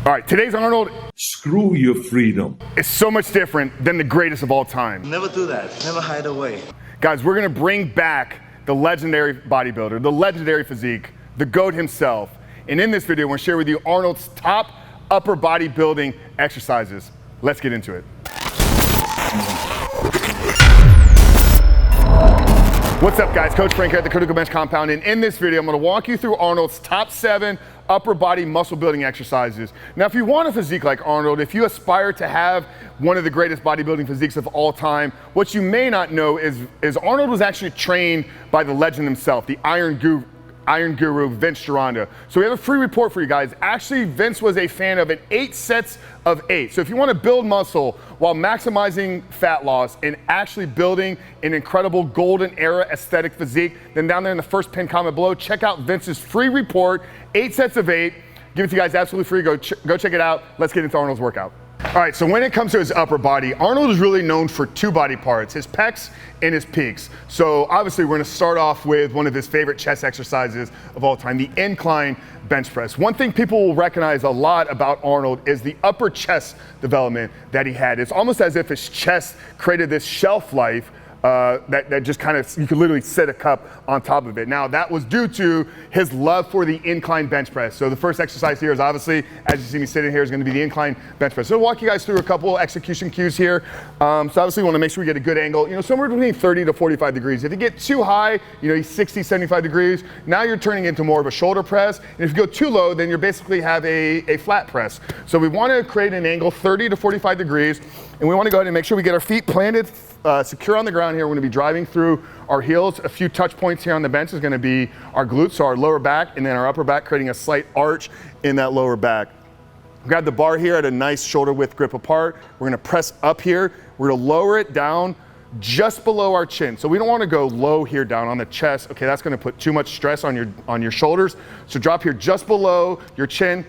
All right, today's Arnold. Screw your freedom. Is so much different than the greatest of all time. Never do that. Never hide away. Guys, we're gonna bring back the legendary bodybuilder, the legendary physique, the GOAT himself. And in this video, we're gonna share with you Arnold's top upper body building exercises. Let's get into it. What's up, guys? Coach Frank here at the Critical Bench Compound, and in this video, I'm gonna walk you through Arnold's top 7 upper body muscle building exercises. Now, if you want a physique like Arnold, if you aspire to have one of the greatest bodybuilding physiques of all time, what you may not know is Arnold was actually trained by the legend himself, the Iron Guru Vince Gironda. So we have a free report for you guys. Actually, Vince was a fan of an 8 sets of 8. So if you want to build muscle while maximizing fat loss and actually building an incredible golden era aesthetic physique, then down there in the first pinned comment below, check out Vince's free report, 8 sets of 8. Give it to you guys absolutely free. Go check it out. Let's get into Arnold's workout. All right, so when it comes to his upper body, Arnold is really known for 2 body parts, his pecs and his peaks. So obviously we're gonna start off with one of his favorite chest exercises of all time, the incline bench press. One thing people will recognize a lot about Arnold is the upper chest development that he had. It's almost as if his chest created this shelf life that just kind of, you could literally sit a cup on top of it. Now that was due to his love for the incline bench press. So the first exercise here is obviously, as you see me sitting here, is gonna be the incline bench press. So I'll walk you guys through a couple execution cues here. So obviously we wanna make sure we get a good angle, somewhere between 30 to 45 degrees. If you get too high, 60, 75 degrees, now you're turning into more of a shoulder press. And if you go too low, then you basically have a flat press. So we wanna create an angle 30 to 45 degrees, and we wanna go ahead and make sure we get our feet planted secure on the ground here. We're gonna be driving through our heels. A few touch points here on the bench is gonna be our glutes, so our lower back, and then our upper back, creating a slight arch in that lower back. Grab the bar here at a nice shoulder width grip apart. We're gonna press up here. We're gonna lower it down just below our chin. So we don't wanna go low here down on the chest. Okay, that's gonna put too much stress on your shoulders. So drop here just below your chin.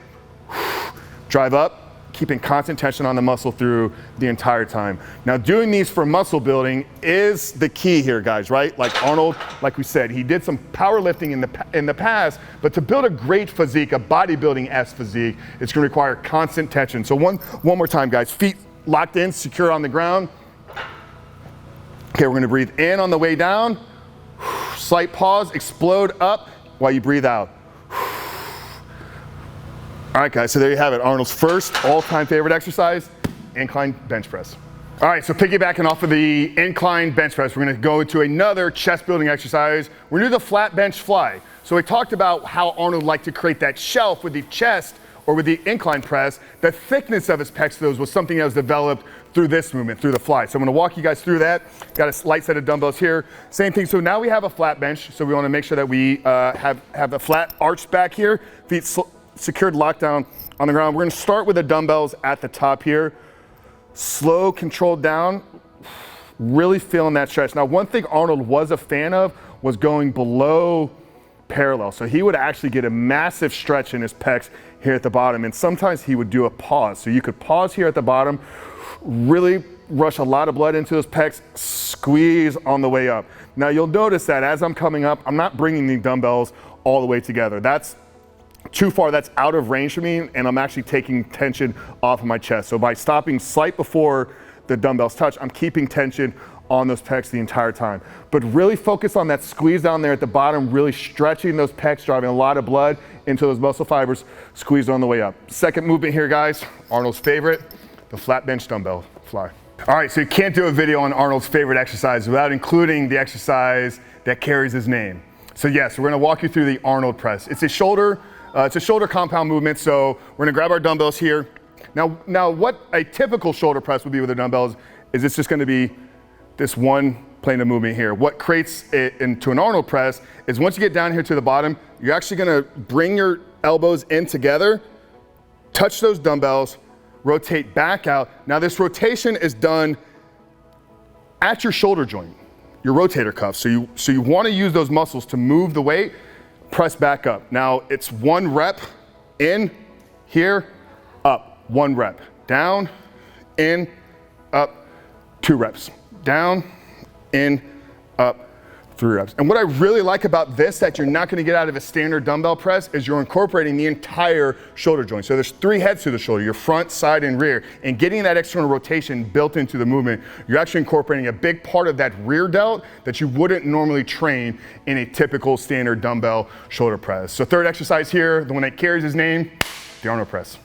Drive up, keeping constant tension on the muscle through the entire time. Now, doing these for muscle building is the key here, guys, right? Like Arnold, like we said, he did some powerlifting in the past, but to build a great physique, a bodybuilding-esque physique, it's gonna require constant tension. So one more time, guys. Feet locked in, secure on the ground. Okay, we're gonna breathe in on the way down. Slight pause, explode up while you breathe out. All right, guys, so there you have it. Arnold's first all-time favorite exercise, incline bench press. All right, so piggybacking off of the incline bench press, we're gonna go into another chest building exercise. We're gonna do the flat bench fly. So we talked about how Arnold liked to create that shelf with the chest or with the incline press. The thickness of his pecs, though, was something that was developed through this movement, through the fly. So I'm gonna walk you guys through that. Got a light set of dumbbells here. Same thing, so now we have a flat bench. So we wanna make sure that we have a flat arch back here, feet secured, locked down on the ground. We're gonna start with the dumbbells at the top here. Slow, controlled down, really feeling that stretch. Now, one thing Arnold was a fan of was going below parallel. So he would actually get a massive stretch in his pecs here at the bottom. And sometimes he would do a pause. So you could pause here at the bottom, really rush a lot of blood into those pecs, squeeze on the way up. Now you'll notice that as I'm coming up, I'm not bringing the dumbbells all the way together. That's too far, that's out of range for me, and I'm actually taking tension off of my chest. So by stopping slight before the dumbbells touch, I'm keeping tension on those pecs the entire time. But really focus on that squeeze down there at the bottom, really stretching those pecs, driving a lot of blood into those muscle fibers, squeeze on the way up. Second movement here, guys, Arnold's favorite, the flat bench dumbbell fly. All right, so you can't do a video on Arnold's favorite exercise without including the exercise that carries his name. So yes, we're gonna walk you through the Arnold press. It's a shoulder compound movement, so we're gonna grab our dumbbells here. Now what a typical shoulder press would be with the dumbbells is it's just gonna be this one plane of movement here. What creates it into an Arnold press is once you get down here to the bottom, you're actually gonna bring your elbows in together, touch those dumbbells, rotate back out. Now this rotation is done at your shoulder joint, your rotator cuff. So you wanna use those muscles to move the weight, press back up. Now it's 1 rep, in, here, up. 1 rep, down, in, up, 2 reps. Down, in, up, 3 reps. And what I really like about this that you're not gonna get out of a standard dumbbell press is you're incorporating the entire shoulder joint. So there's 3 heads to the shoulder, your front, side, and rear. And getting that external rotation built into the movement, you're actually incorporating a big part of that rear delt that you wouldn't normally train in a typical standard dumbbell shoulder press. So 3rd exercise here, the one that carries his name, the Arnold Press.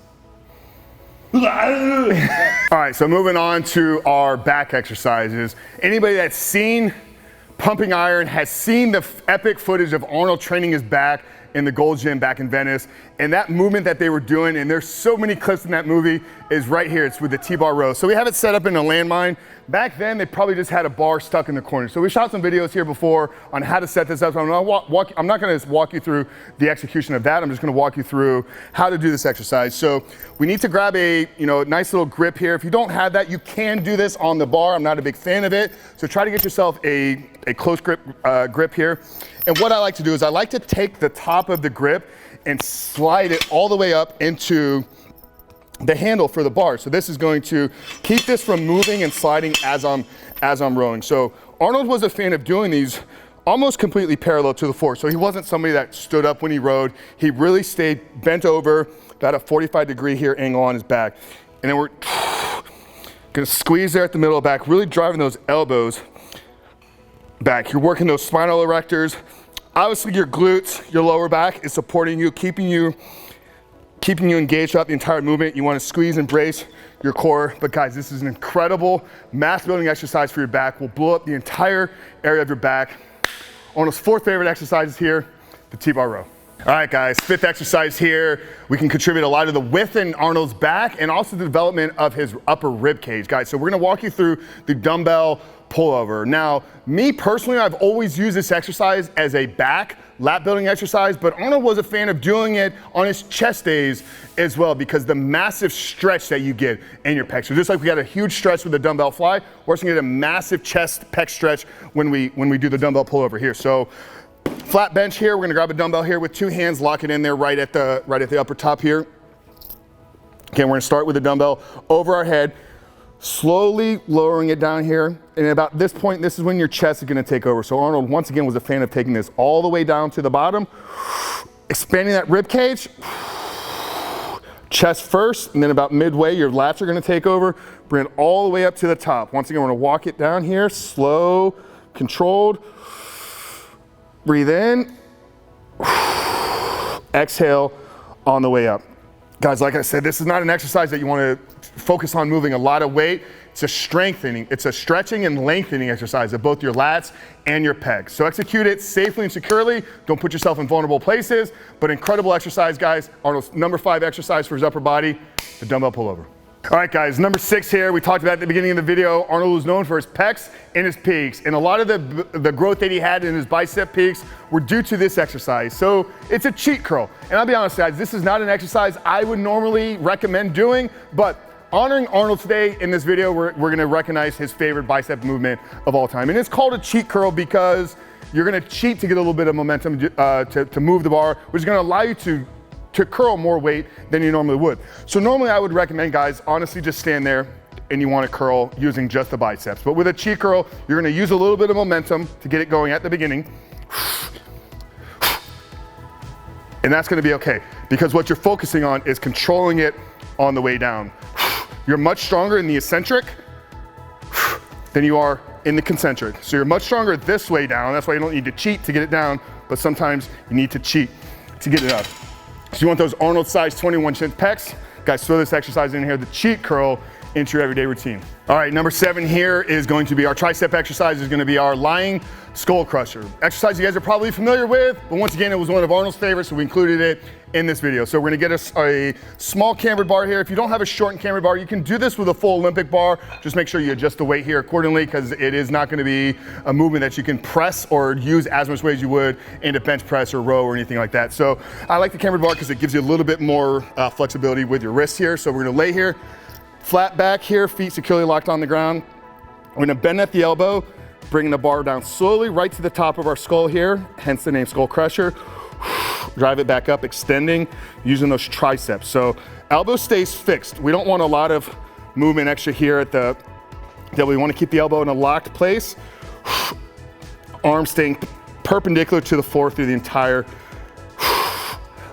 All right, so moving on to our back exercises. Anybody that's seen Pumping Iron has seen the epic footage of Arnold training his back in the Gold Gym back in Venice. And that movement that they were doing, and there's so many clips in that movie, is right here. It's with the TBar Row. So we have it set up in a landmine. Back then, they probably just had a bar stuck in the corner. So we shot some videos here before on how to set this up. So I'm not gonna walk you through the execution of that. I'm just gonna walk you through how to do this exercise. So we need to grab a nice little grip here. If you don't have that, you can do this on the bar. I'm not a big fan of it. So try to get yourself a close grip here. And what I like to do is I like to take the top of the grip and slide it all the way up into the handle for the bar. So this is going to keep this from moving and sliding as I'm rowing. So Arnold was a fan of doing these almost completely parallel to the floor. So he wasn't somebody that stood up when he rowed. He really stayed bent over, got a 45-degree here angle on his back. And then we're gonna squeeze there at the middle of the back, really driving those elbows back. You're working those spinal erectors. Obviously your glutes, your lower back is supporting you, keeping you engaged throughout the entire movement. You want to squeeze and brace your core. But guys, this is an incredible mass building exercise for your back. Will blow up the entire area of your back. Arnold's 4th favorite exercise is here, the TBar Row. All right, guys, 5th exercise here. We can contribute a lot of the width in Arnold's back and also the development of his upper rib cage, guys. So we're gonna walk you through the dumbbell pullover. Now, me personally, I've always used this exercise as a back lat building exercise, but Arnold was a fan of doing it on his chest days as well because the massive stretch that you get in your pecs. So just like we got a huge stretch with the dumbbell fly, we're also gonna get a massive chest pec stretch when we do the dumbbell pullover here. So flat bench here, we're gonna grab a dumbbell here with 2 hands, lock it in there right at the upper top here. Again, we're gonna start with the dumbbell over our head, slowly lowering it down here. And about this point, this is when your chest is gonna take over. So Arnold, once again, was a fan of taking this all the way down to the bottom, expanding that rib cage, chest first, and then about midway, your lats are gonna take over, bring it all the way up to the top. Once again, we're gonna walk it down here, slow, controlled. Breathe in, exhale on the way up. Guys, like I said, this is not an exercise that you want to focus on moving a lot of weight. It's a stretching and lengthening exercise of both your lats and your pecs. So execute it safely and securely. Don't put yourself in vulnerable places, but incredible exercise, guys. Arnold's number 5 exercise for his upper body, the dumbbell pullover. All right, guys, number 6 here, we talked about at the beginning of the video, Arnold was known for his pecs and his peaks. And a lot of the growth that he had in his bicep peaks were due to this exercise. So it's a cheat curl. And I'll be honest, guys, this is not an exercise I would normally recommend doing, but honoring Arnold today in this video, we're gonna recognize his favorite bicep movement of all time. And it's called a cheat curl because you're gonna cheat to get a little bit of momentum to move the bar, which is gonna allow you to curl more weight than you normally would. So normally I would recommend, guys, honestly just stand there and you want to curl using just the biceps. But with a cheat curl, you're going to use a little bit of momentum to get it going at the beginning. And that's going to be okay because what you're focusing on is controlling it on the way down. You're much stronger in the eccentric than you are in the concentric. So you're much stronger this way down. That's why you don't need to cheat to get it down, but sometimes you need to cheat to get it up. So you want those Arnold size 21-inch pecs? Guys, throw this exercise in here, the cheat curl, into your everyday routine. All right, number 7 here is going to be our tricep exercise, is gonna be our lying skull crusher. Exercise you guys are probably familiar with, but once again, it was one of Arnold's favorites, so we included it in this video. So we're gonna get a small cambered bar here. If you don't have a shortened cambered bar, you can do this with a full Olympic bar. Just make sure you adjust the weight here accordingly because it is not gonna be a movement that you can press or use as much weight as you would in a bench press or row or anything like that. So I like the cambered bar because it gives you a little bit more flexibility with your wrists here. So we're gonna lay here, flat back here, feet securely locked on the ground. We're gonna bend at the elbow, bringing the bar down slowly right to the top of our skull here, hence the name skull crusher. Drive it back up, extending, using those triceps. So elbow stays fixed. We don't want a lot of movement extra here we want to keep the elbow in a locked place. arm staying perpendicular to the floor through the entire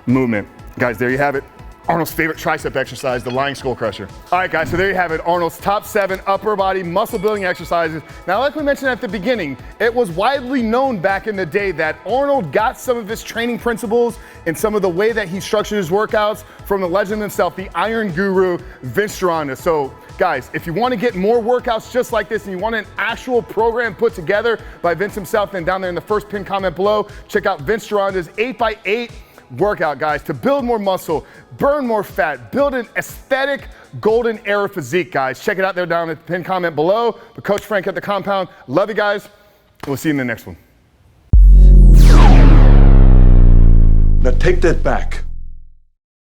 movement. Guys, there you have it. Arnold's favorite tricep exercise, the lying skull crusher. All right, guys, so there you have it. Arnold's top 7 upper body muscle building exercises. Now, like we mentioned at the beginning, it was widely known back in the day that Arnold got some of his training principles and some of the way that he structured his workouts from the legend himself, the Iron Guru Vince Gironda. So, guys, if you want to get more workouts just like this and you want an actual program put together by Vince himself, then down there in the first pinned comment below, check out Vince Gironda's 8x8 workout, guys, to build more muscle, burn more fat, build an aesthetic golden era physique, guys. Check it out there down in the pinned comment below. But Coach Frank at the compound. Love you guys. We'll see you in the next one. Now take that back.